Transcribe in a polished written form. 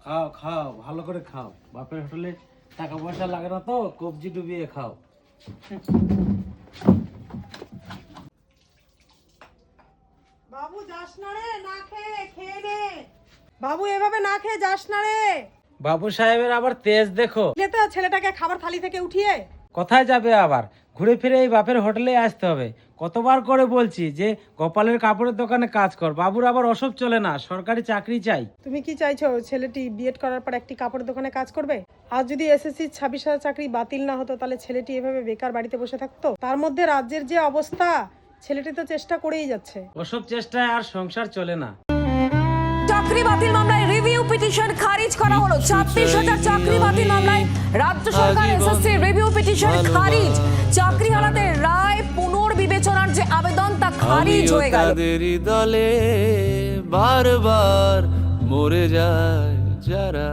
খাও খাও, ভালো করে খাও। বাপের হোটেলে টাকা পয়সা লাগে না তো, কবজি ডুবিয়ে খাও। বাবু যাস না রে, না খেয়ে খেয়ে নে। বাবু এভাবে না খেয়ে যাস না রে। বাবু সাহেবের আবার তেজ দেখো। তো ছেলেটাকে খাবার থালি থেকে উঠিয়ে কোথায় যাবে আবার? ঘুরে ফিরে এই বাপের হোটেলে আসতে হবে। কতবার করে বলছি যে গোপালের কাপড়ের দোকানে কাজ কর, বাবুর আবার ওসব চলে না, সরকারি চাকরি চাই। তুমি কি চাইছো ছেলেটি বিএড করার পর একটি কাপড়ের দোকানে কাজ করবে? আর যদি এসএসসি 26,000 চাকরি বাতিল না হতো তাহলে ছেলেটি এভাবে বেকার বাড়িতে বসে থাকতো? তার মধ্যে রাজ্যের যে অবস্থা, ছেলেটি তো চেষ্টা করেই যাচ্ছে। ওসব চেষ্টায় আর সংসার চলে না। চাকরি বাতিল মামলায় রিভিউ পিটিশন খারিজ করা হলো। 26,000 চাকরি বাতিল মামলায় রাজ্য সরকার এসএসসি রিভিউ পিটিশন খারিজ। চাকরি হারাতে রায় পুনর্বিবেচনার যে আবেদন তা খারিজ হয়ে গেল। তাদেরই দলে বারবার মরে যায় যারা।